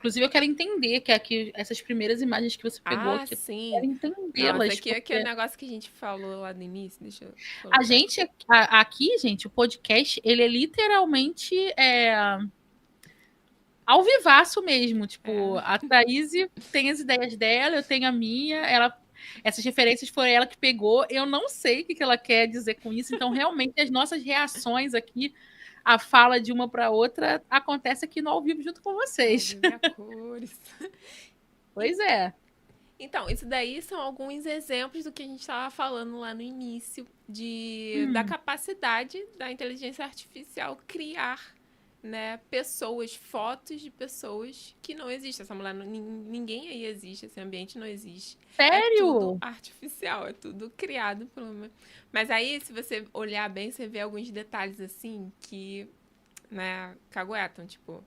Inclusive, eu quero entender que aqui, essas primeiras imagens que você pegou Ah, aqui, eu quero sim. Nossa, entendê-las, aqui é aquele porque negócio que a gente falou lá no início. Deixa eu a colocar aqui. gente, aqui, gente, o podcast, ele é literalmente ao vivaço mesmo. Tipo, É. a Thaís tem as ideias dela, eu tenho a minha, essas referências foram ela que pegou. Eu não sei o que ela quer dizer com isso, então realmente as nossas reações aqui, a fala de uma para outra, acontece aqui no ao vivo junto com Ao vocês. vivo e a cores. Pois é. Então, isso daí são alguns exemplos do que a gente estava falando lá no início, da Hum, capacidade da inteligência artificial criar, né, pessoas, fotos de pessoas que não existem. Essa mulher, ninguém aí existe, esse ambiente não existe. É tudo sério? artificial, é tudo criado pelo. Mas aí, se você olhar bem, você vê alguns detalhes assim que, né, caguetam, tipo.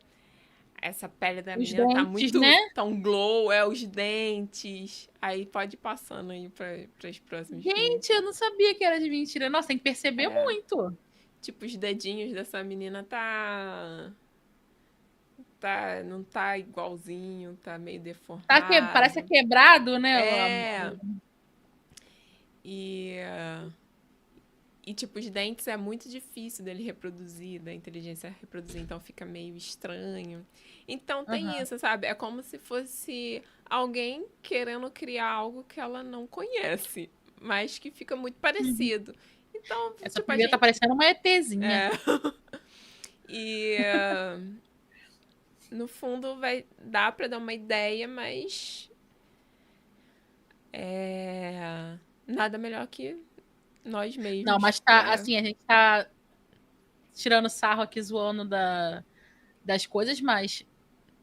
Essa pele da Os menina tá dentes, né? muito. Tá um glow, os dentes. Aí pode ir passando aí para as próximas que. Gente, eu não sabia que era de mentira. Nossa, tem que perceber É. muito. Tipo, os dedinhos dessa menina tá. Tá. Não tá igualzinho, tá meio Parece deformado. quebrado, né? É. E. E, tipo, os dentes é muito difícil dele reproduzir, da inteligência reproduzir, então fica meio estranho. Então tem Aham. isso, sabe? É como se fosse alguém querendo criar algo que ela não conhece, mas que fica muito Uhum. parecido. Então, Essa tipo, a primeira tá gente. parecendo uma ETzinha. É, e no fundo vai dar pra dar uma ideia, mas nada melhor que nós Não, mesmos mas tá pra. assim, a gente tá tirando sarro aqui, zoando das coisas, mas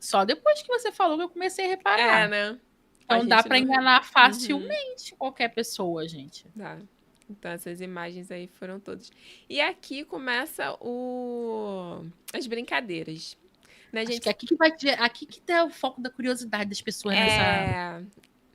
só depois que você falou que eu comecei a É, reparar. né? A Então dá gente pra não. enganar Uhum. facilmente qualquer pessoa, gente. Tá. Então essas imagens aí foram todas. E aqui começa as brincadeiras. Né, Acho que gente? aqui que tá o foco da curiosidade das pessoas É...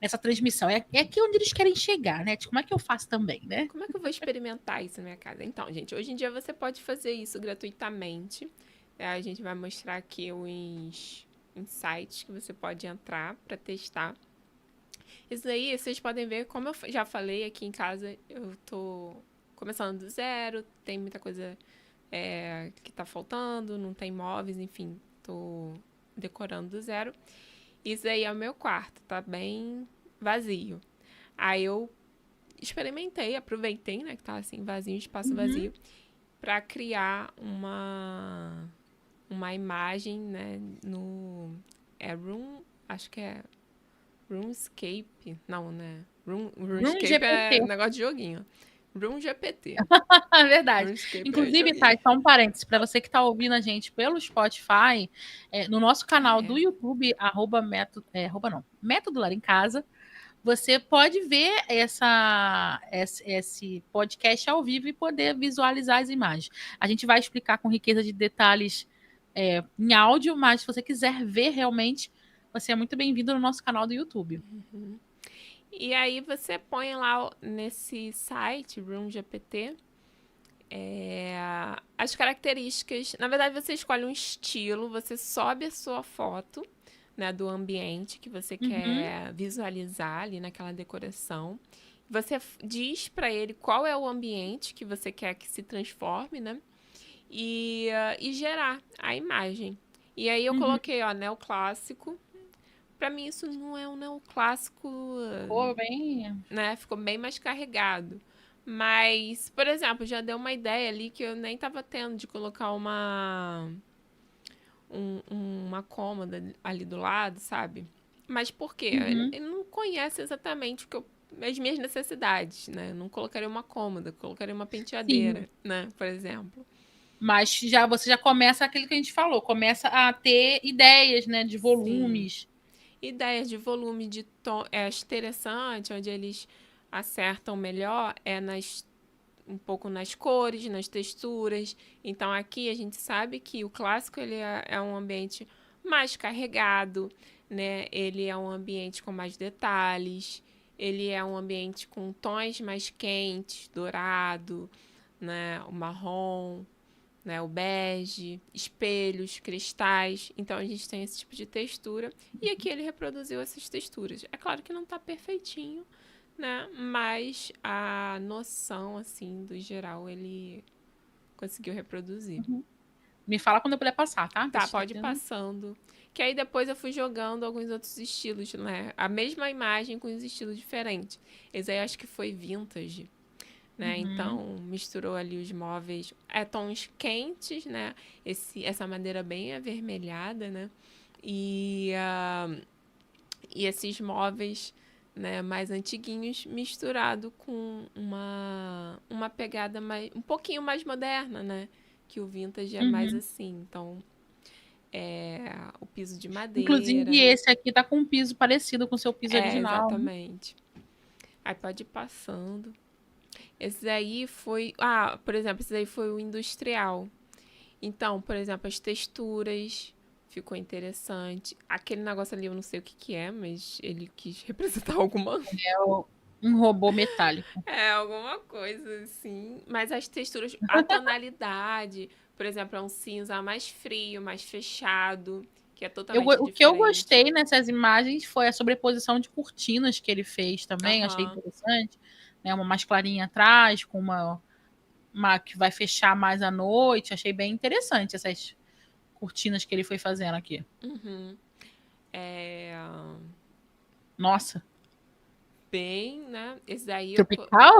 nessa transmissão. É aqui onde eles querem chegar, né? Tipo, como é que eu faço também, né? Como é que eu vou experimentar isso na minha casa? Então, gente, hoje em dia você pode fazer isso gratuitamente. A gente vai mostrar aqui uns sites que você pode entrar para testar. Isso aí, vocês podem ver, como eu já falei aqui em casa, eu tô começando do zero, tem muita coisa que tá faltando, não tem móveis, enfim, tô decorando do zero. Isso aí é o meu quarto, tá bem vazio. Aí eu experimentei, aproveitei, né, que tá assim vazio, espaço Uhum. vazio, pra criar uma imagem, né, no acho que é RuneScape, não, né? Room RuneScape é GPT. negócio de joguinho. Room GPT. Verdade. RuneScape é Inclusive, tá, joguinho. só um parênteses, para você que está ouvindo a gente pelo Spotify, no nosso Ah, canal do é. YouTube, Método Lar em Casa, você pode ver esse podcast ao vivo e poder visualizar as imagens. A gente vai explicar com riqueza de detalhes em áudio, mas se você quiser ver realmente, você é muito bem-vindo no nosso canal do YouTube. E aí você põe lá nesse site, RoomGPT, as características. Na verdade, você escolhe um estilo, você sobe a sua foto, né, do ambiente que você Uhum, quer visualizar ali naquela decoração. Você diz para ele qual é o ambiente que você quer que se transforme, né? E gerar a imagem. E aí eu uhum. coloquei, ó, neoclássico. Pra mim isso não é um neoclássico, Ficou bem. né? Ficou bem mais carregado. Mas, por exemplo, já deu uma ideia ali que eu nem tava tendo de colocar uma cômoda ali do lado, sabe? Mas por quê? Uhum, Ele não conhece exatamente as minhas necessidades, né? Eu não colocaria uma cômoda, colocaria uma sim. penteadeira, né? Por exemplo. Mas você já começa aquilo que a gente falou, começa a ter ideias, né, de Sim. volumes. Ideias de volume de tom é interessante, onde eles acertam melhor um pouco nas cores, nas texturas. Então aqui a gente sabe que o clássico ele é um ambiente mais carregado, né? Ele é um ambiente com mais detalhes, ele é um ambiente com tons mais quentes, dourado, né? O marrom. né? O bege, espelhos, cristais. Então a gente tem esse tipo de textura. E aqui ele reproduziu essas texturas. É claro que não tá perfeitinho, né? Mas a noção, assim, do geral, ele conseguiu reproduzir. Me fala quando eu puder passar, tá? Tá, Deixa eu pode ir ter- passando. Que aí depois eu fui jogando alguns outros estilos, né? A mesma imagem com os estilos diferentes. Esse aí eu acho que foi vintage, né? Uhum. Então misturou ali os móveis, tons quentes, né? Essa madeira bem avermelhada, né? E, e esses móveis, né, mais antiguinhos misturado com uma pegada mais, um pouquinho mais moderna, né? Que o vintage é mais Uhum. assim. Então o piso de Inclusive, madeira. esse aqui tá com um piso parecido com o seu piso É, original. exatamente. Aí pode ir passando. Esse aí foi. Ah, por exemplo, esse aí foi o industrial. Então, por exemplo, as texturas ficou interessante. Aquele negócio ali eu não sei o que que é, mas ele quis representar alguma. É um robô metálico. É, alguma coisa assim. Mas as texturas, a tonalidade, por exemplo, é um cinza mais frio, mais fechado, que é totalmente O que eu diferente. gostei nessas imagens foi a sobreposição de cortinas que ele fez também, achei Aham. interessante. Né? Uma mais clarinha atrás, com uma que vai fechar mais à noite. Achei bem interessante essas cortinas que ele foi fazendo aqui. Uhum. É, Nossa, bem, né? Esse daí eu. tropical?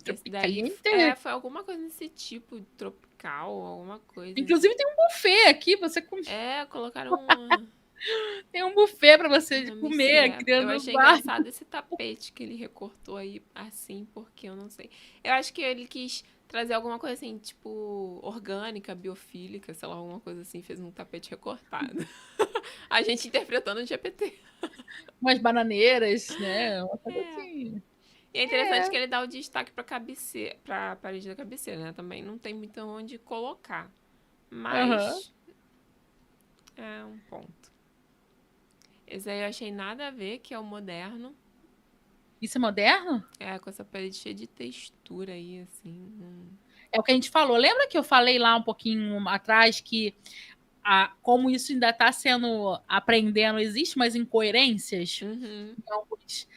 Esse daí Tropicaliente. foi alguma coisa nesse tipo, tropical, alguma coisa. Inclusive tem um buffet aqui, Colocaram uma. tem um buffet para você Não me comer sei. aqui Eu no achei bar. engraçado esse tapete que ele recortou aí assim, porque eu não sei. Eu acho que ele quis trazer alguma coisa assim, tipo, orgânica, biofílica, sei lá, alguma coisa assim, fez um tapete recortado. A gente interpretando o GPT. Umas bananeiras, né? Uma coisa assim. E é interessante É. que ele dá o destaque pra cabeceira, pra parede da cabeceira, né? Também não tem muito onde colocar. Aham. Mas é um ponto. Esse aí eu achei nada a ver, que é o moderno. Isso é moderno? É, com essa parede cheia de textura aí, assim. É o que a gente falou. Lembra que eu falei lá um pouquinho atrás que como isso ainda está sendo aprendendo, existe umas incoerências Uhum. em alguns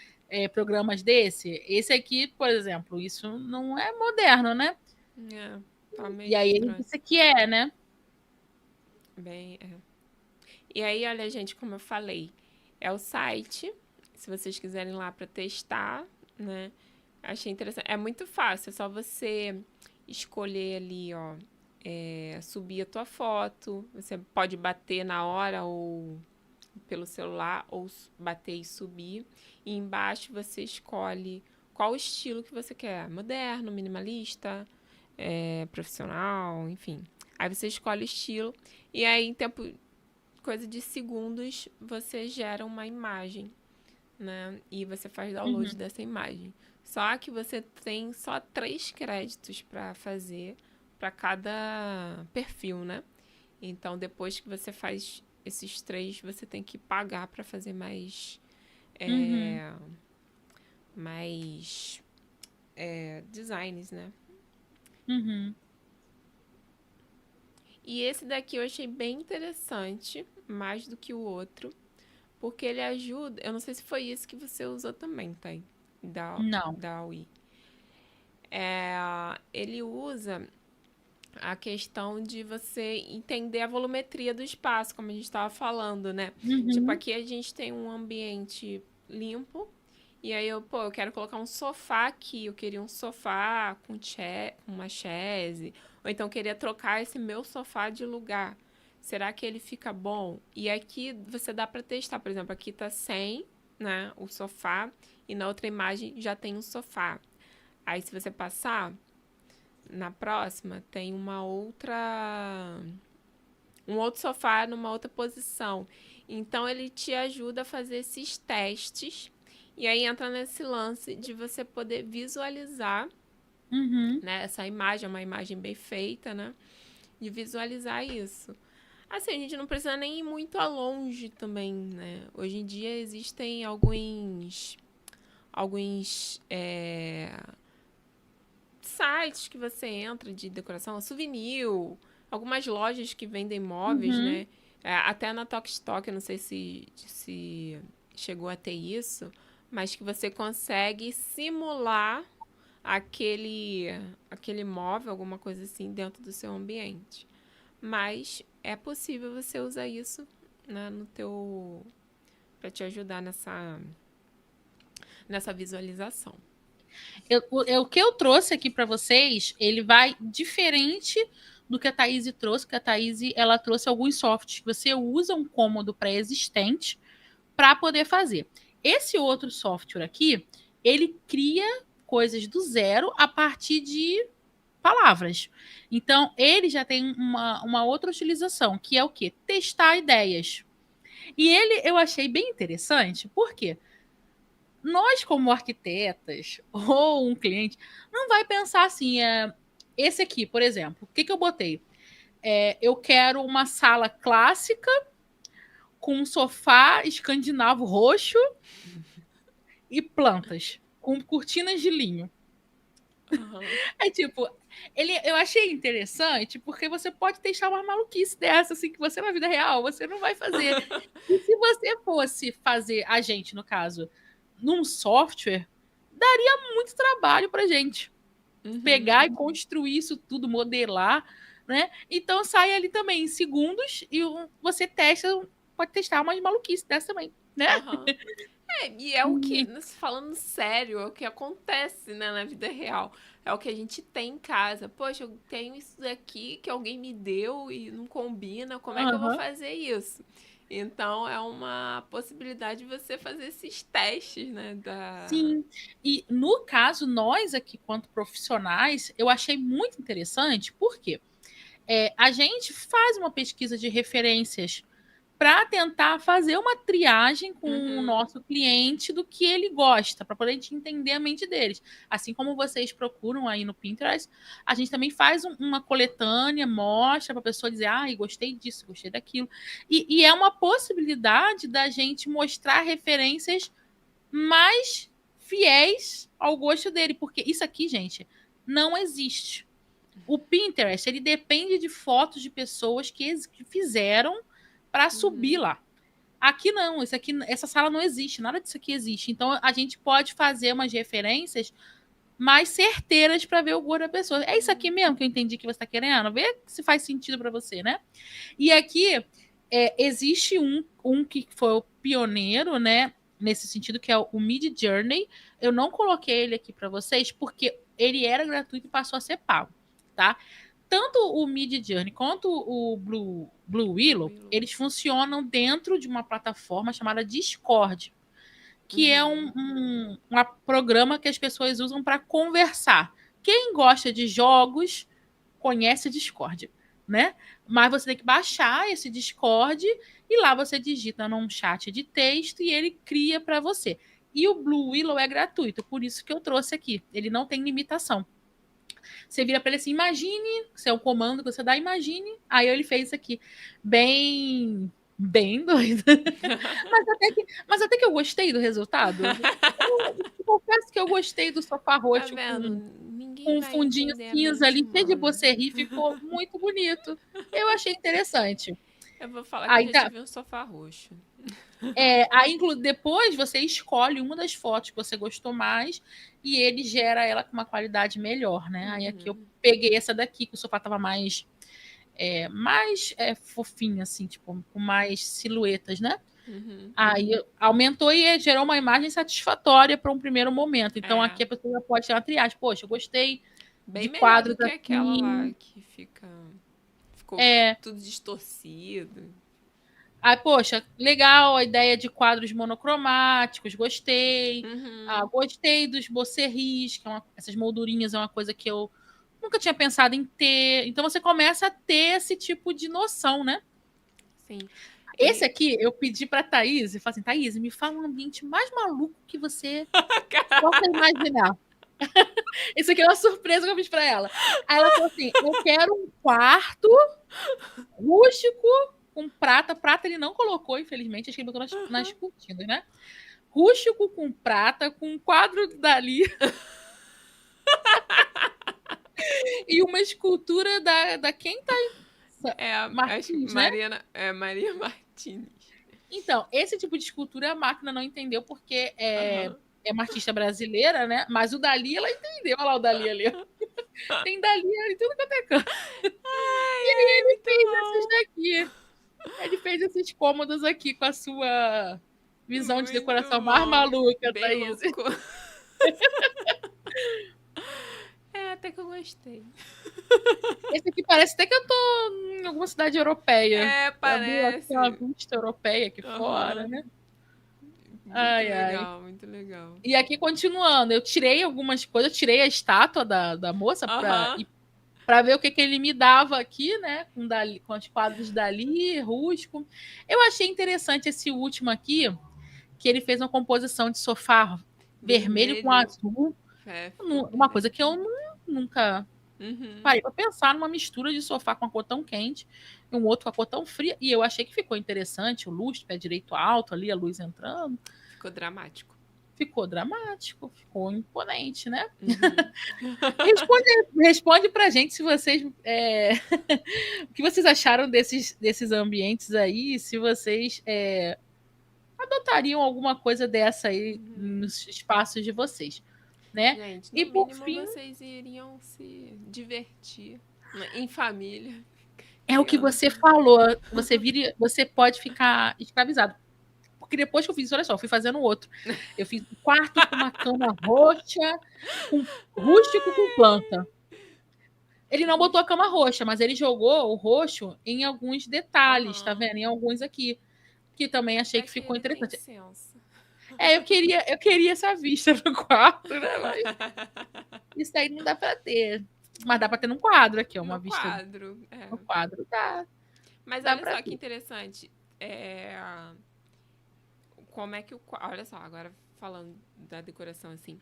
programas desse? Esse aqui, por exemplo, isso não é moderno, né? É, tá meio E aí ele estranho. disse que é, né? Bem, é. E aí, olha, gente, como eu falei, é o site. Se vocês quiserem ir lá pra testar, né? Achei interessante. É muito fácil, é só você escolher ali, ó, subir a tua foto. Você pode bater na hora ou pelo celular ou bater e subir. E embaixo você escolhe qual estilo que você quer: moderno, minimalista, profissional, enfim. Aí você escolhe o estilo e aí em tempo coisa de segundos você gera uma imagem, né? E você faz download Uhum, dessa imagem. Só que você tem só 3 créditos para fazer para cada perfil, né? Então, depois que você faz esses 3, você tem que pagar para fazer uhum, é, mais designs, né? uhum. E esse daqui eu achei bem interessante, mais do que o outro, porque ele ajuda. Eu não sei se foi isso que você usou também, tá? Não. Da Wii. Ele usa a questão de você entender a volumetria do espaço, como a gente estava falando, né? Tipo, Uhum, aqui a gente tem um ambiente limpo. E aí eu quero colocar um sofá aqui. Eu queria um sofá com uma chaise. Ou então eu queria trocar esse meu sofá de lugar. Será que ele fica bom? E aqui você dá para testar. Por exemplo, aqui tá sem, né, o sofá. E na outra imagem já tem um sofá. Aí se você passar, na próxima tem um outro sofá numa outra posição. Então ele te ajuda a fazer esses testes e aí entra nesse lance de você poder visualizar, uhum. né, essa imagem, é uma imagem bem feita, né? De visualizar isso. Assim, a gente não precisa nem ir muito a longe também, né? Hoje em dia existem alguns sites que você entra de decoração, Souvenir, algumas lojas que vendem móveis, Uhum. né? Até na Tokstok, eu não sei se chegou a ter isso, mas que você consegue simular aquele móvel, alguma coisa assim, dentro do seu ambiente. Mas é possível você usar isso, né, no teu para te ajudar nessa visualização. O que eu trouxe aqui para vocês, ele vai diferente do que a Thaís trouxe, que a Thaís, ela trouxe alguns softwares que você usa um cômodo pré-existente para poder fazer. Esse outro software aqui, ele cria coisas do zero a partir de palavras. Então, ele já tem uma outra utilização, que é o quê? Testar ideias. E ele eu achei bem interessante, por quê? Nós, como arquitetas, ou um cliente, não vai pensar assim, esse aqui, por exemplo, o que, que eu botei? Eu quero uma sala clássica com um sofá escandinavo roxo e plantas, com cortinas de linho. Uhum. É tipo, eu achei interessante porque você pode testar uma maluquice dessa, assim, que você na vida real, você não vai fazer. E se você fosse fazer, a gente, no caso, num software, daria muito trabalho pra gente pegar e construir isso tudo, modelar, né? Então sai ali também em segundos e você testa, pode testar umas maluquices dessa também, né? Uhum. E é o que, falando sério, é o que acontece, né, na vida real. É o que a gente tem em casa. Poxa, eu tenho isso daqui que alguém me deu e não combina, como é que eu vou Uhum. fazer isso? Então, é uma possibilidade de você fazer esses testes, né, Sim, e no caso, nós aqui, quanto profissionais, eu achei muito interessante, porque a gente faz uma pesquisa de referências para tentar fazer uma triagem com o Uhum, nosso cliente do que ele gosta, para poder a gente entender a mente deles. Assim como vocês procuram aí no Pinterest, a gente também faz uma coletânea, mostra para a pessoa dizer, gostei disso, gostei daquilo. E é uma possibilidade da gente mostrar referências mais fiéis ao gosto dele, porque isso aqui, gente, não existe. O Pinterest, ele depende de fotos de pessoas que fizeram para subir uhum, lá. Aqui não, isso aqui, essa sala não existe, nada disso aqui existe. Então a gente pode fazer umas referências mais certeiras para ver o gosto da pessoa. É isso aqui mesmo que eu entendi que você está querendo, ver se faz sentido para você, né? E aqui existe um que foi o pioneiro, né? Nesse sentido, que é o Mid Journey. Eu não coloquei ele aqui para vocês porque ele era gratuito e passou a ser pago, tá? Tanto o Mid Journey quanto o Blue Willow, Willow. eles funcionam dentro de uma plataforma chamada Discord, que é Uhum, um programa que as pessoas usam para conversar. Quem gosta de jogos conhece o Discord, né? Mas você tem que baixar esse Discord e lá você digita num chat de texto e ele cria para você. E o Blue Willow é gratuito, por isso que eu trouxe aqui. Ele não tem limitação. Você vira para ele assim, imagine, se é um comando que você dá, imagine. Aí ele fez isso aqui, bem doido. Mas até que eu gostei do resultado. Eu confesso que eu gostei do sofá tá roxo vendo? com Ninguém um vai fundinho entender a cinza mente ali, cheio de humana. bocerri, ficou muito bonito. Eu achei interessante. Eu vou falar que eu Aí, já tá, tive um sofá roxo. depois você escolhe uma das fotos que você gostou mais e ele gera ela com uma qualidade melhor, né? Aí aqui eu Uhum, peguei essa daqui, que o sofá tava mais fofinho, assim, tipo, com mais silhuetas, né? uhum. Aí aumentou e gerou uma imagem satisfatória para um primeiro momento. Então É, aqui a pessoa pode ter uma triagem. Poxa, eu gostei bem de melhor do quadros que aquela lá assim. que ficou É, tudo distorcido. poxa, legal a ideia de quadros monocromáticos, gostei. Uhum, Gostei dos bocerris, que essas moldurinhas é uma coisa que eu nunca tinha pensado em ter. Então você começa a ter esse tipo de noção, né? sim. Esse E aqui eu pedi para Thaís e falei assim: Thaís, me fala um ambiente mais maluco que você possa imaginar. Isso aqui é uma surpresa que eu fiz para ela. Aí ela falou assim: eu quero um quarto rústico com prata. Prata ele não colocou, infelizmente, acho que ele botou nas cortinas, né? Rústico com prata, com um quadro dali e uma escultura da quem tá. Acho que Martins, né? Maria Martins. Então, esse tipo de escultura a máquina não entendeu porque Aham. é uma artista brasileira, né? Mas o Dali, ela entendeu. Olha lá o Dali ali. Tem Dali em tudo quanto é canto. E aí Ai, ele muito fez esses bom. daqui. Ele fez esses cômodos aqui com a sua visão de Muito decoração mais bom. maluca, Bem Thaís. louco. É, até que eu gostei. Esse aqui parece até que eu tô em alguma cidade europeia. É, Abriu aqui uma parece. vista europeia aqui fora, Aham. né? Muito Ai, ai. legal, muito legal. E aqui, continuando, eu tirei algumas coisas, eu tirei a estátua da moça Aham. para ver o que ele me dava aqui, né? Com os quadros dali, rústico. Eu achei interessante esse último aqui, que ele fez uma composição de sofá vermelho com Vermelho. azul. É, ficou bem Uma coisa que eu legal. nunca Uhum. parei para pensar numa mistura de sofá com a cor tão quente e um outro com a cor tão fria. E eu achei que ficou interessante, o lustre, pé direito alto ali, a luz entrando. Ficou dramático. Ficou dramático, ficou imponente, né? Uhum. Responde pra gente se vocês. O que vocês acharam desses ambientes aí, se vocês adotariam alguma coisa dessa aí Uhum. nos espaços de vocês, né? Gente, no E por mínimo fim, vocês iriam se divertir, né, em família, é o que você criança. falou. Você pode ficar escravizado. Porque depois que eu fiz isso, olha só, eu fui fazendo outro. Eu fiz um quarto com uma cama roxa, com rústico com planta. Ele não botou a cama roxa, mas ele jogou o roxo em alguns detalhes, tá Aham. vendo? Em alguns aqui, que também achei Até que que ficou ele tem interessante. senso. Eu queria essa vista no quarto, né? Mas isso aí não dá pra ter. Mas dá pra ter num quadro aqui, ó, uma No vista quadro, é. no quadro. Mas Dá olha pra só que ter. interessante. Como é que olha só, agora falando da decoração assim.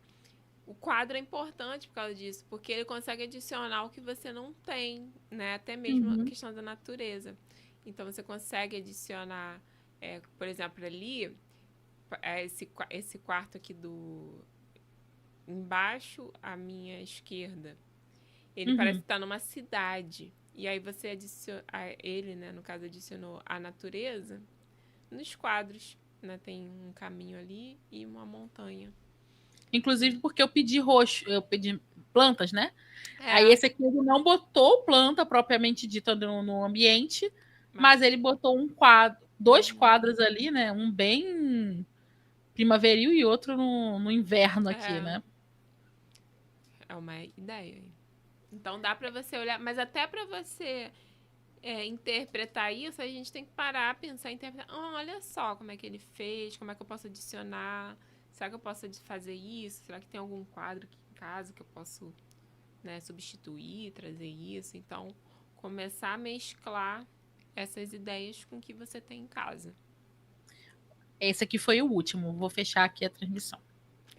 O quadro é importante por causa disso, porque ele consegue adicionar o que você não tem, né? Até mesmo a Uhum, questão da natureza. Então você consegue adicionar, por exemplo, ali, esse quarto aqui do embaixo à minha esquerda. Ele parece uhum. estar numa cidade. E aí você adiciona, ele, né, no caso, adicionou a natureza nos quadros, né? Tem um caminho ali e uma montanha. Inclusive porque eu pedi roxo, eu pedi plantas, né? Aí É, esse aqui ele não botou planta propriamente dita no ambiente, mas mas ele botou um quadro, dois uhum, quadros ali, né? Um bem primaveril e outro no inverno aqui, é, né? é uma ideia. Então dá pra você olhar, mas até pra você interpretar isso, a gente tem que parar, pensar, interpretar. Olha só como é que ele fez, como é que eu posso adicionar. Será que eu posso fazer isso? Será que tem algum quadro aqui em casa que eu posso, né, substituir, trazer isso? Então, começar a mesclar essas ideias com o que você tem em casa. Esse aqui foi o último. Vou fechar aqui a transmissão.